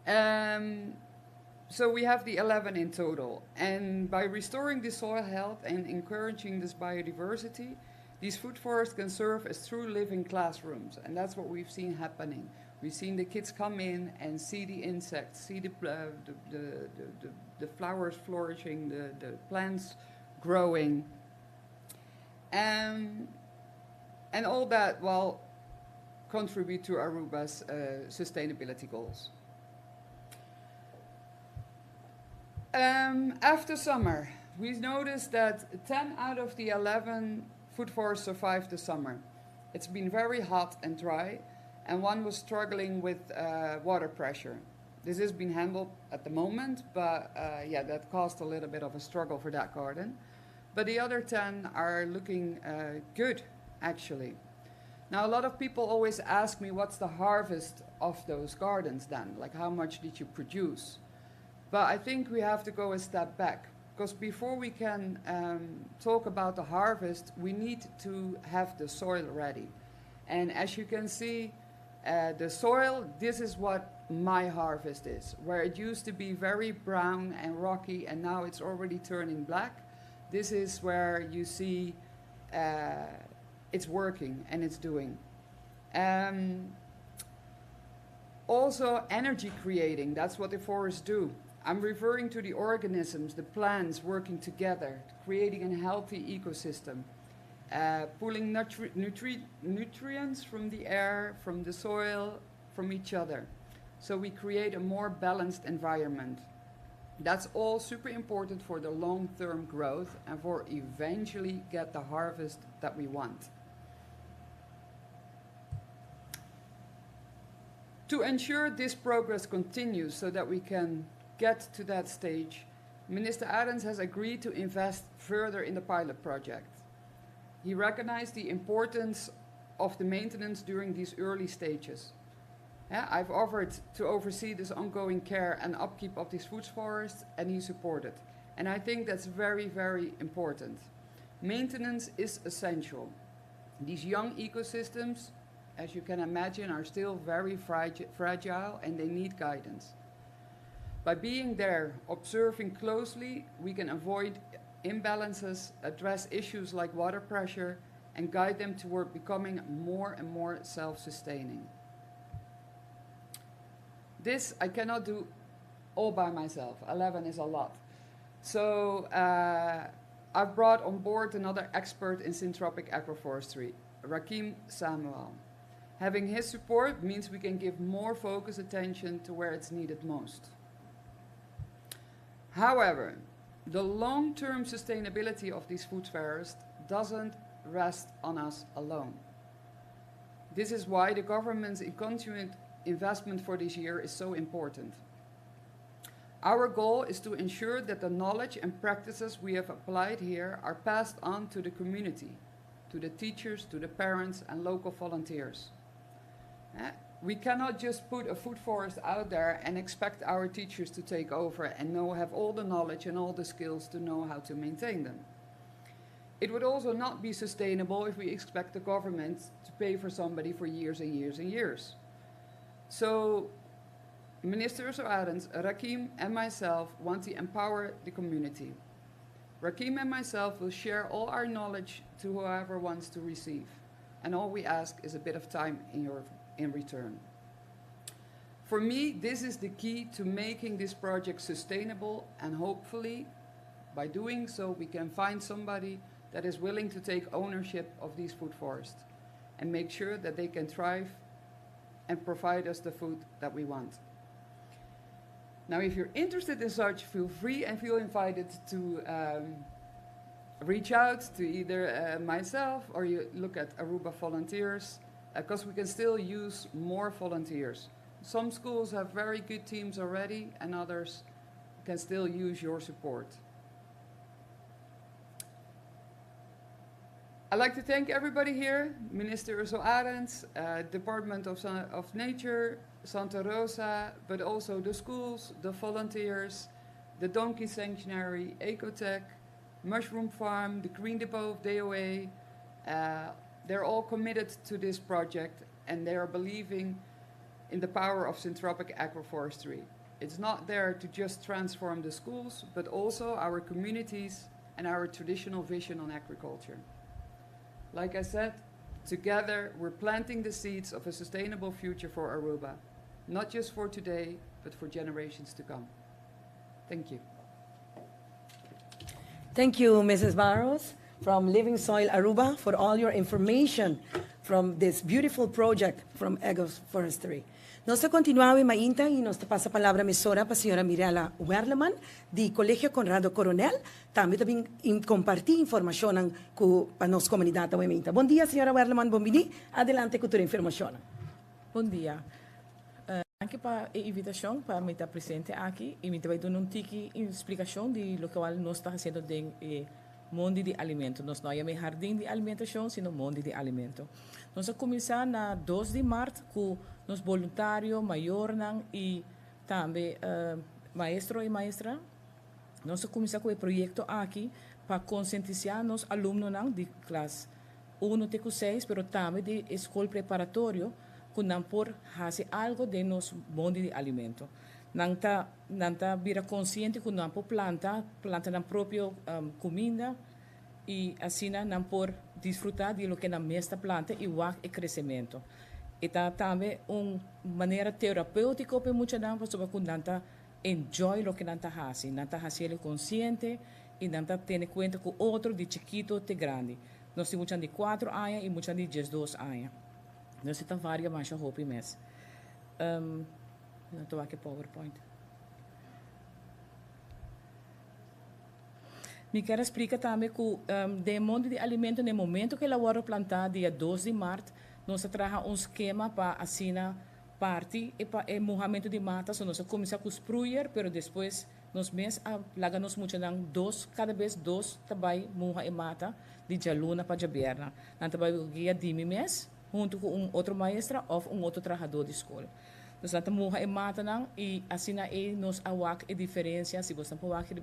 Um, so we have the 11 in total. And by restoring the soil health and encouraging this biodiversity, these food forests can serve as true living classrooms. And that's what we've seen happening. We've seen the kids come in and see the insects, see the flowers flourishing, the plants growing. Um, and all that will contribute to Aruba's sustainability goals. After summer, we noticed that 10 out of the 11 food forests survived the summer. It's been very hot and dry, and one was struggling with water pressure. This has been handled at the moment, but yeah, that caused a little bit of a struggle for that garden. But the other 10 are looking good, actually. Now, a lot of people always ask me, what's the harvest of those gardens then? Like, how much did you produce? But I think we have to go a step back, because before we can talk about the harvest, we need to have the soil ready. And as you can see, the soil, this is what my harvest is, where it used to be very brown and rocky, and now it's already turning black. This is where you see it's working and it's doing. Also, energy creating, that's what the forests do. I'm referring to the organisms, the plants working together, creating a healthy ecosystem, pulling nutrients from the air, from the soil, from each other. So we create a more balanced environment. That's all super important for the long-term growth and for eventually get the harvest that we want. To ensure this progress continues so that we can get to that stage, Minister Arends has agreed to invest further in the pilot project. He recognized the importance of the maintenance during these early stages. Yeah, I've offered to oversee this ongoing care and upkeep of these food forests, and he supported. And I think that's very, very important. Maintenance is essential. These young ecosystems, as you can imagine, are still very fragile and they need guidance. By being there, observing closely, we can avoid imbalances, address issues like water pressure, and guide them toward becoming more and more self-sustaining. This I cannot do all by myself. 11 is a lot. So I've brought on board another expert in syntropic agroforestry, Rakim Samuel. Having his support means we can give more focused attention to where it's needed most. However, the long-term sustainability of these food forests doesn't rest on us alone. This is why the government's continued investment for this year is so important. Our goal is to ensure that the knowledge and practices we have applied here are passed on to the community, to the teachers, to the parents, and local volunteers. We cannot just put a food forest out there and expect our teachers to take over and have all the knowledge and all the skills to know how to maintain them. It would also not be sustainable if we expect the government to pay for somebody for years and years and years. So Minister Arends, Rakim and myself want to empower the community. Rakim and myself will share all our knowledge to whoever wants to receive. And all we ask is a bit of time in return. For me, this is the key to making this project sustainable, and hopefully, by doing so, we can find somebody that is willing to take ownership of these food forests and make sure that they can thrive and provide us the food that we want. Now, if you're interested in such, feel free and feel invited to reach out to either myself or you look at Aruba volunteers, because we can still use more volunteers. Some schools have very good teams already, and others can still use your support. I'd like to thank everybody here, Minister Ursula Arends, Department of Nature, Santa Rosa, but also the schools, the volunteers, the Donkey Sanctuary, Ecotech, Mushroom Farm, the Green Depot of DOA. They're all committed to this project, and they are believing in the power of syntropic agroforestry. It's not there to just transform the schools, but also our communities and our traditional vision on agriculture. Like I said, together we're planting the seeds of a sustainable future for Aruba, not just for today, but for generations to come. Thank you. Thank you, Mrs. Barros from Living Soil Aruba, for all your information from this beautiful project from agroforestry. Nós continuamos mainta e nós passa a palavra a para a senhora Mirella Werleman, do Colégio Conrado Coronel, também compartilhar informação com a nossa comunidade. Bom dia, senhora Werleman, bom dia. Adelante com a informação. Bom dia. Anche para a invitação para me estar presente aqui e me vai dar um tique explicação de lo que nós está fazendo em mundo de alimento. Nós não é um jardim de alimentação, sino mundo de alimento. Nós vamos começar na 2 de março com nos voluntários, maior e também maestro e maestra. Nós vamos começar com o projeto aqui para conscientizar os alunos de classe 1 até 6, mas também de escola preparatória, que não por fazer algo de nos mundo de alimento. Não tá vira consciente que não por planta na própria comida e assim não por desfrutar de lo que na mesma planta e o crescimento. E também uma maneira terapêutica para muitas pessoas que não enjoy o que não fazem, não fazem consciente e não tendo conta que o outro de chiquito até grande. Nós temos de 4 anos e muitos de 12 anos. Nós temos várias mais roupas mesmo. Não estou aqui PowerPoint. Me quero explicar também que o mundo de alimento, no momento que ela vai plantar, dia 12 de março, nós trabalhamos um esquema para assinar parte e para o movimento de mata. Nós começamos com os spruyer, mas depois nós mesmos lagamos muito cada vez dois trabalhos morra e mata de jaluna para jaberna. Nós trabalhamos guia de mês, junto com outro maestro ou outro trabalhador de escola. Nós morra e mata e assinar nós awak a diferença se você não awak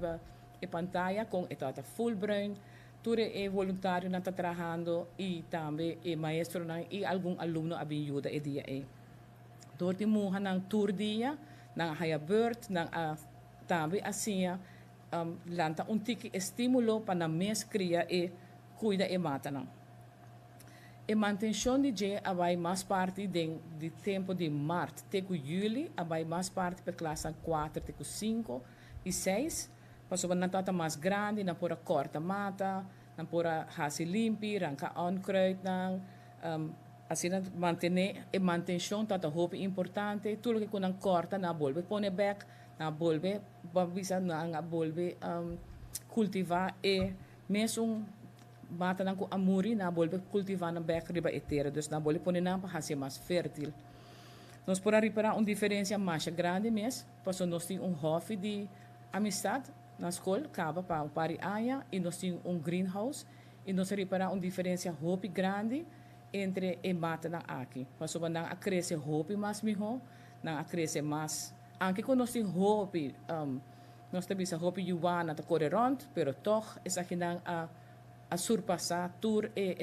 a pantalla com a full brain. Tudo é voluntário não está trabalhando e também é maestro e algum aluno ajuda e dia é. Dorti morra nang tour dia, nang haya bird, nang também assim lanta tiki estímulo para mes cria e cuida e mata não. E manutenção de je abai mais parte de tempo de março até julho, abai mais parte para classe 4 até 5 e 6. Passou na tata mais grande, na pora corta mata, na pora hasi limpi, ranca onkruid nang assim manter e manutenção tata hope importante, tudo que quando corta na bolbe pone back, na bolbe babisa na bolbe cultivar e mesmo mata nang amuri na bolbe cultivar na back riba etera, dus na bolbe pone na hasi mais fértil. Nós pora reparar uma diferença mais grande mesmo, passou nós tem hobby de amistade na escola, acaba para pari aia e nós temos greenhouse e nós reparar uma diferença hope grande entre e mata na aqui. Passou não a crescer hope mais melhor, não a crescer mais. Anche quando nós temos hope, nós temos hope yuana ta correr rond, pero toch é aqui não a surpassar tour e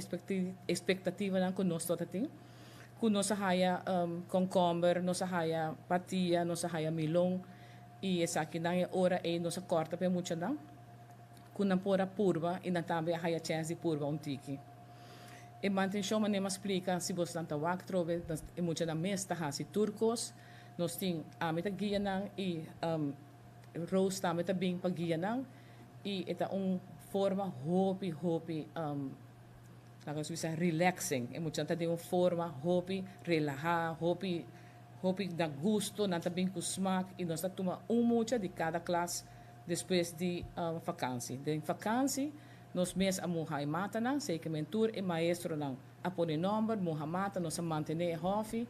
expectativa não que nós toda tem. Que nós haya concomber, nós haya patia, nós haya milong. E essa aqui não é hora e nós corta para muito não. Quando pora purva e não também há chance de purva tiki. E manutenção maneira explica se você não está wak trove, e muito na mesta hasi turcos, nós tem a meta guia não e rose também tá bem para guia não e eta forma hopi nós bisa relaxing, e muito tá de forma hopi relajar, hopi da gusto, não tá bem com smaak e nós tá toma mucha de cada classe depois de vacância. De vacância, nós mesmos a morra e mata não, sei que mentor e maestro não, a pôr número, morra mata, nós a manter a hobby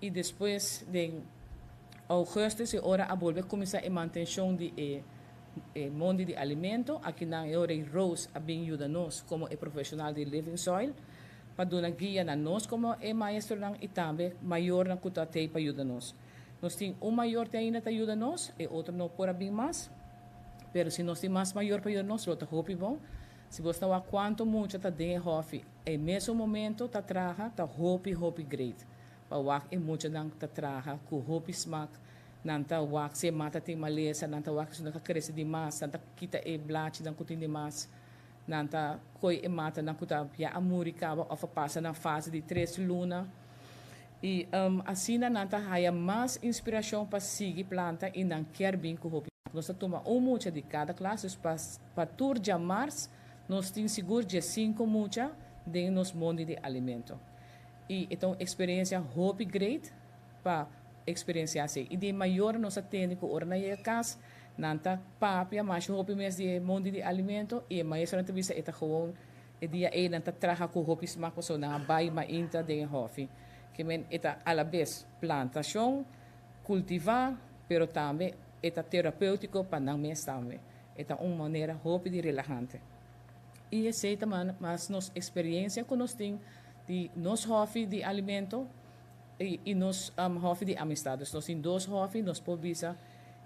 e depois de agosto se hora a volver começar a manutenção de mundo de alimento, aqui na hora Rose a bem ajuda nós como profissional de Living Soil, para dar guia na nós como maestro não e também maior na cutatei para ajudar nós. Nós temos maior que ainda ajuda nós e outro não por bem mais, pero se nós temos mais maior para ajudar nós, outro hope bom. Se você não há quanto muito está dentro hope, é mesmo momento está traga está hope great. pa wak e mucho nang tatraha ku hopi smak nanta wak se mata ting malesa nanta wak so nakakresi di mas nanta kita e blachi nang kutin di mas nanta koi e mata nang kuta ya amuri kaba of passa na fase de 3 luna e assim nanta haya mais inspiração para seguir planta e não quer bem com hopi nós toma mucha de cada classe para tour de março nós temos seguro de 5 mucha de nos mundo de alimento e então experiência hopi great para experiência assim e de maior nossa técnico orna e cas nanta papia mas hopi mes de mundo de alimento e mais nanta bisa eta gewoon e dia e nanta traha com hopi smaak so na bai ma inta de hofi que men eta a la vez plantação cultivar pero também eta terapêutico para não mes também eta uma maneira hopi de relajante e esse também mas nos experiência que nós tem de nos hofi de alimento e nos hofi de amistades nós em dois hofi nos podemos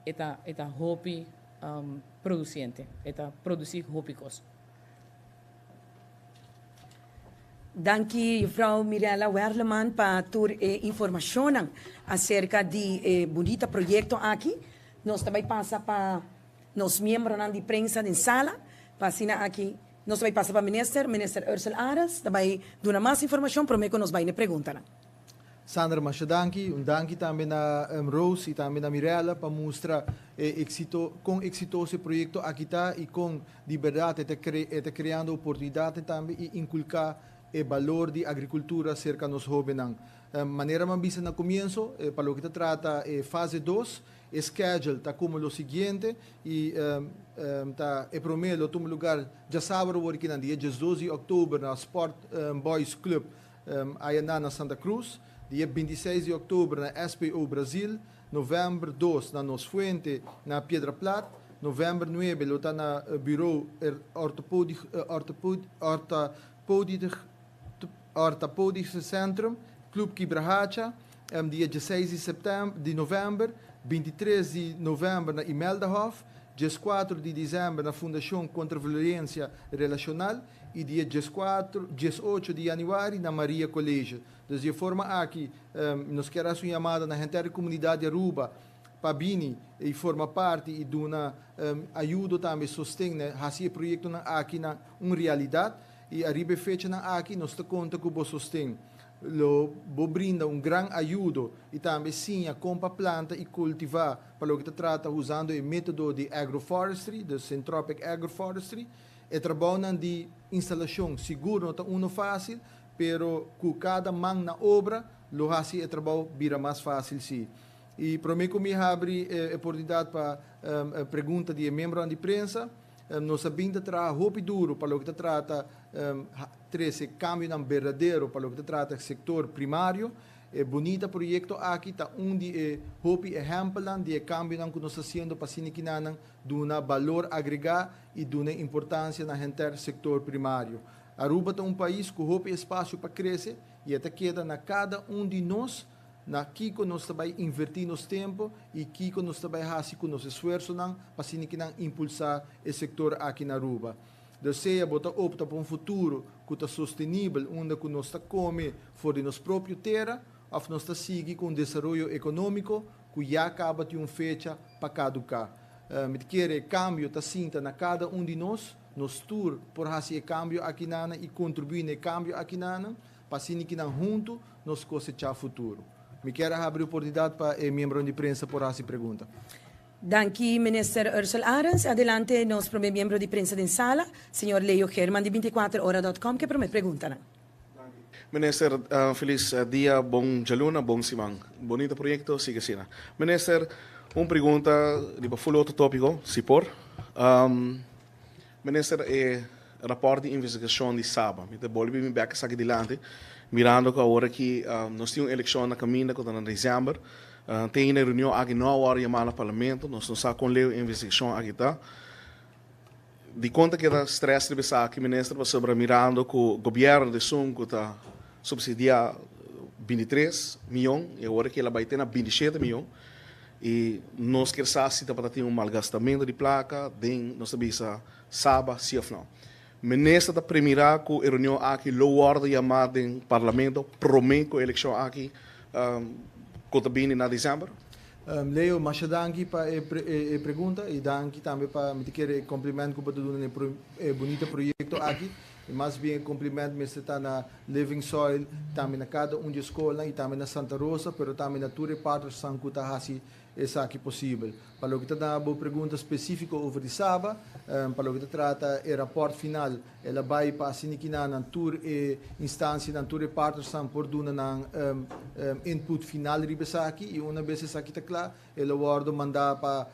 eta hopi producente eta produzir hopicos. Danke, mevrouw Mirella Werleman, por informação acerca de bonito projeto aqui. Nós também passa para os membros da imprensa de sala, para aqui. Nós também passa para o ministro Ursula Aras, também dá mais informação, prometo que nos vai perguntar. Sandra Machadanki, danke também na Rose e também na Mirella para mostrar com exitoso projeto aqui tá e com de verdade está criando oportunidade também e inculcar o valor de agricultura cerca dos jovens. Maneira mais na começo, para o que trata fase 2, schedule está como o seguinte e tá prometo todo lugar já sábado porque no dia 12 de outubro na Sport Boys Club aí na Santa Cruz. Dia 26 de outubro na SPO Brasil, novembro 2 na Nos Fuente, na Piedra Plata, novembro 9 está na Bureau Ortopedisch Centrum, Club Quibrahacha, dia 16 de novembro, 23 de novembro na Imeldahof, 14 de dezembro na Fundação contra a Violência Relacional e dia 18 de januário na Maria Colégio. Dus de forma aqui, nós queremos uma chamada na inteira comunidade de Aruba, para Bini, e forma parte e dona ajuda também, sustém, esse projeto aqui na uma realidade, e a ribe fecha aqui, nós conta com o sustém. Bo brinda grande ajuda e também sim a compra planta e cultivar para o que trata usando o método de agroforestry, de syntropic agroforestry, e trabalhando de instalação seguro, não é fácil, pero com cada mão na obra, lo assim o trabalho vira mais fácil sim. E para mim, como abre a oportunidade para a pergunta de membro da imprensa, nós sabemos que roupa duro para o que trata esse cambio verdadeiro para o que trata setor primário. É bonito projeto aqui está onde roupa exemplo de cambio que nós estamos fazendo para siniquinan do valor agregado e da importância na gente setor primário. Aruba é país com roupa espaço para crescer e até queda na cada de nós. Na Kiko nós também investimos tempo e Kiko nós também fazemos nosso esforço para impulsar o setor aqui na Aruba. Deseja botar opta para futuro que está sustentável, onde nós está come fora de nossa própria terra, ou nós está seguir com o desenvolvimento econômico que já acaba de uma fecha para caducar. Me quer cambio está sinta na cada de nós tour por fazer cambio aqui nana e contribuir no cambio aqui nana, para junto nós cosechar futuro. Me quero abrir a oportunidade para o membro de imprensa por essa pergunta. Danke, minister Ursula Arens. Adelante, nosso primeiro membro de imprensa de sala, senhor Leo German, de 24hora.com, que me pergunta. Minister, feliz dia, bom jaluna, bom simang. Bonito projeto, siga sina. Minister, uma pergunta de full outro tópico, se por. Minister, rapport de investigação de Saba. Me bolbe me back aqui adiante. Mirando que agora que nós temos uma eleição na caminho que está em dezembro, tem uma reunião aqui na hora chamada parlamento, nós não sabemos como a investigação aqui está. De conta que está stress de pensar aqui, ministro, sobre mirando que o governo de Sul está subsidiar 23 milhões, e agora que ela vai ter 27 milhões, e nós queremos saber se está para ter malgastamento de placa, nós sabemos Saba, se não. Ministro da primeira reunião aqui, low order chamada em parlamento, promete que a eleição aqui contabini na dezembro? Leo, mas danki pa pergunta e danki também para me querer cumprimento com tudo no bonito projeto aqui. E mais bem cumprimento me está na Living Soil, também na cada de escola e também na Santa Rosa, pero também na Ture Patro San Kutahasi essa aqui possível. Para o que está uma pergunta específica sobre Saba, para o que trata o rapport final, ela vai para a sinikina na tour e instância na Ture Patro San por duna na input final ribesa aqui e uma vez essa aqui está claro, ela guarda mandar para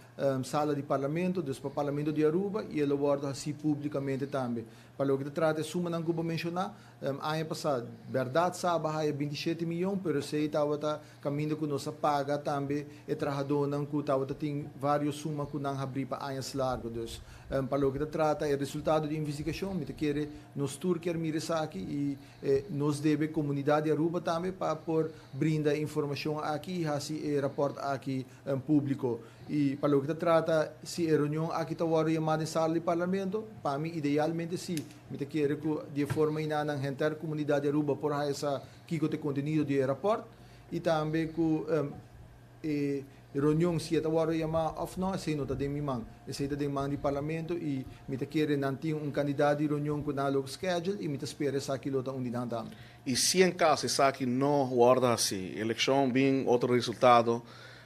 sala de parlamento, depois para o parlamento de Aruba e ela guarda assim publicamente também. Para o que trata suma não como mencionar, ano passado, verdade Saba é 27 milhões, pero sei estava caminho que nós paga também e trabalhador não que estava tem vários sumas que não abrir para anos largos. Para o que trata é resultado de investigação, me quer nos tour quer mirar aqui e nos deve comunidade Aruba também para por brindar informação aqui e assim rapport aqui público. E para o que trata se a reunião aqui está agora chamada em sala de parlamento, para mim idealmente sim, me quer que de forma inana a comunidade Aruba por essa que tem conteúdo de rapport e também que reunião se está agora chamada off não, se não está de mim se está de mim de parlamento e me quer nanti candidato de reunião com o schedule e me espera essa aquilo está unidade também. E se em caso essa aqui não guarda assim, eleição bem outro resultado,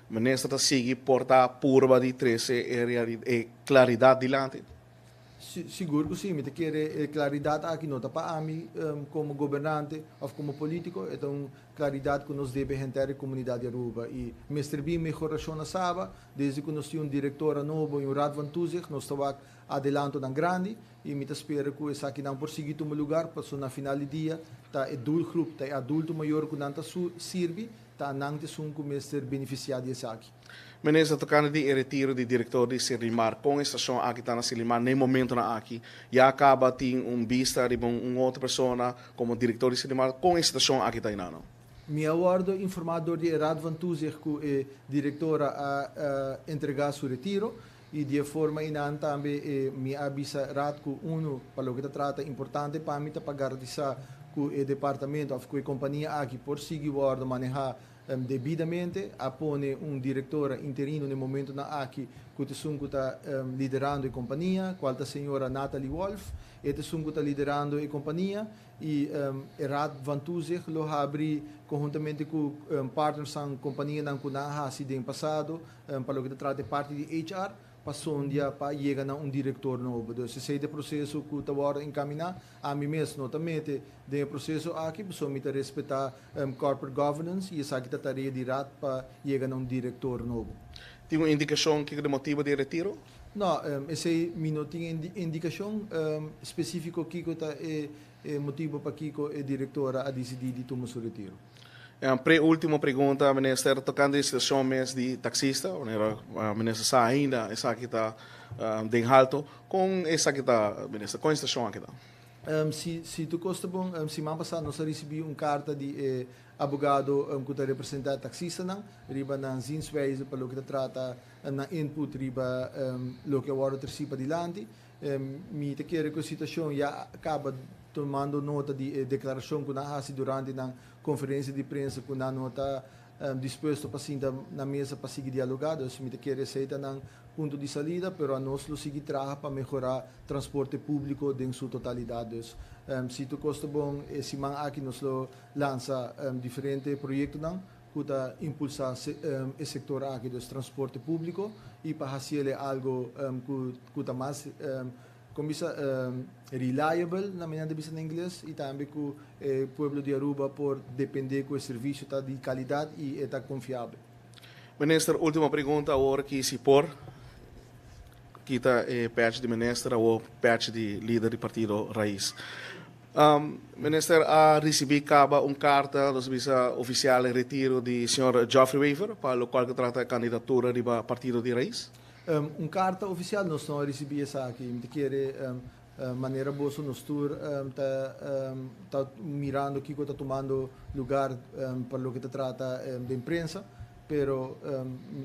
o ministro está seguindo portar purba de 13 e claridade dilante? Seguro que sim, me quer claridade aqui não para mim como governante ou como político, então claridade que nos deve entrar a comunidade Aruba e mestre bem melhoração na Saba, desde que nós temos diretora novo em Rad Van Tuzig, nós estamos adelanto na grande e me espero que essa aqui não por seguir um lugar, para na final do dia, tá adulto grupo, tá adulto maior que não está serve, tá não te sum como ser beneficiado dessa aqui. Ministro, tocando de retiro de diretor de Silimar, com a estação aqui está na Silimar, nem momento na aqui, já acaba tem vista de outra pessoa como diretor de Silimar, com a estação aqui está não? Me aguardo informador de Rad Van Tuzig que é diretora a entregar seu retiro e de forma inan também me avisa Rad que para o que trata importante para mim para garantizar que o departamento ou que a companhia aqui por seguir guarda manejar devidamente, apone diretor interino no momento na aqui que está liderando a companhia, qual a senhora Natalie Wolf, e está liderando a companhia e Rad Van Tuzig lo abri conjuntamente com partners da companhia na kunaha assim passado, para o que trata parte de HR, passou dia para chegar a diretor novo. Então, se esse processo que está agora encaminhar, a mim mesmo, notamente, do processo aqui, pessoa me respeitar corporate governance e essa aqui tarefa de rat para chegar a diretor novo. Tem uma indicação que é o motivo de retiro? Não, esse não tem indicação específica que é motivo para que a diretora a decidir de tomar seu retiro. Última pergunta, ministro, tocando a situação mesmo de taxista, o ministro está ainda, essa aqui está de alto, com essa aqui está, ministro, com a situação aqui está? Se tu gosta bom, semana passada nós recebemos carta de advogado que está representando taxista não, riba na zinswijze para o que trata na input riba o que agora tercipa dilante, me te quero que a situação já acaba tomando nota de declaração que nós durante na conferência de imprensa que nós não está disposto para sentar na mesa para seguir dialogado, me te quero aceitar na ponto de saída, pero a nós lo seguir trabalhar para melhorar transporte público em sua totalidade. Se tu gosta bom, esse man aqui nós lo lança diferentes projetos não, que está impulsar o setor aqui do transporte público e para fazer algo que está mais reliable, na minha definição em inglês, e também que o povo de Aruba por depender que o serviço está de qualidade e está confiável. Ministro, última pergunta, agora que se por que está parte de ministro ou parte de líder do partido Raiz. Ministro, a recebi caba carta dos oficial de retiro de Sr. Geoffrey Weaver, para o qual trata a candidatura do partido de Raiz? Carta oficial nós não recebemos essa aqui, me quer maneira boa nós tá mirando que está tomando lugar para o que trata de imprensa pero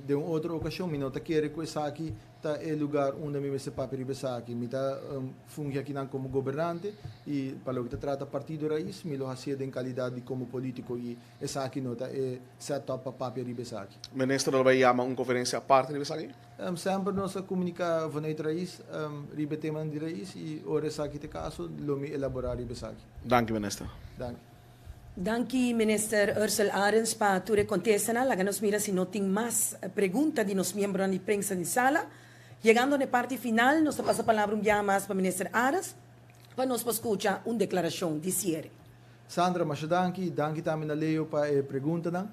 de uma outra ocasião, me nota que aqui tá é lugar onde me se papel riba aqui, me tá funge aqui não como governante e para o que trata partido raiz, me lo hacia em qualidade como político e essa aqui nota é set up para papel riba aqui. Minister, vai chamar uma conferência à parte de aqui? Sempre nós comunica vanuit raiz, riba tema de raiz e ora essa aqui te caso, lo me elaborar riba aqui. Dank u, minister. Dank. Danke, Minister Ursel Arens, para tu contestar. La nos mira si no tiene más preguntas de los miembros de prensa de sala. Llegando a la parte final, nos pasa palabra un día más para Minister Arens, para nos escuchar una declaración de cierre. Sandra, mas danke também na Leo para a pergunta.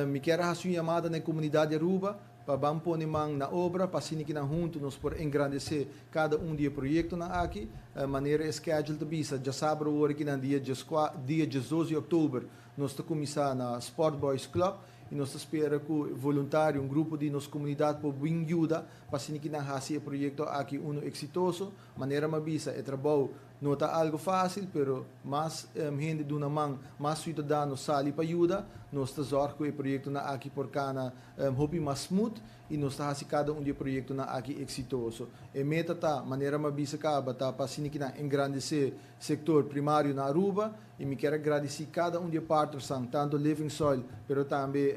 Me quero fazer uma chamada na comunidade de Aruba para vamos pôr na obra, para assim que juntos nós por engrandecer cada dia projeto na aqui, maneira schedule de visa. Já sabe o hora que na dia 12 de outubro nós estamos começar na Sport Boys Club e nós espera que voluntário, grupo de nossa comunidade por vir ajuda para assim que fazer o projeto aqui exitoso. Maneira uma visa é trabalho não está algo fácil, pero mais gente de uma mão, mais cidadãos sali para ajuda, nós está zorgo que o projeto na aqui por cana hopi mais smooth e nós está fazendo cada de projeto na aqui exitoso. E meta tá maneira uma visa acaba tá para assim que engrandecer setor primário na Aruba e me quero agradecer cada de partners tanto Living Soil, pero também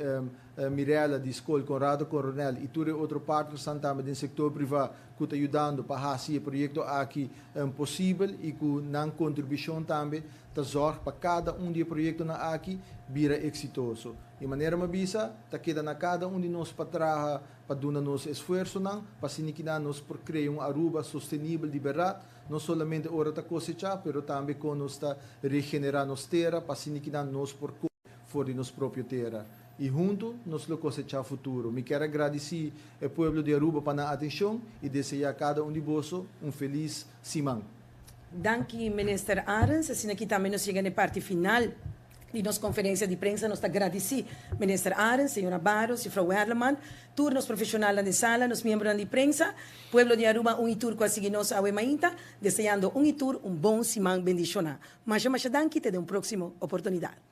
Mirella de Escola Conrado Coronel e todos outros partners também do setor privado que está ajudando para fazer o projeto aqui possível e com na contribuição também está zorg para cada de projeto na aqui vira exitoso. De maneira uma visa, está queda na cada de nós para trabalhar para dar nosso esforço não, para assim que nós por criar Aruba sustentável de verdade, não somente ora está cosechar, pero também com nós está regenerar nossa terra, para assim que nós por for de nossa própria terra. E junto nós lo cosechar futuro. Me quero agradecer ao povo de Aruba para a atenção e desejar a cada de vocês feliz semana. Danke, Minister Arens. Assim aqui também nos chega na parte final de nossa conferência de prensa. Nós agradecemos Minister Arens, senhora Barros e Frau Erlemann, turnos profissionais de sala, nos membros de prensa, pueblo de Aruba, itur quase nos awe mainta, desejando itur bom semana bendicional. Mas danke, te de uma próxima oportunidade.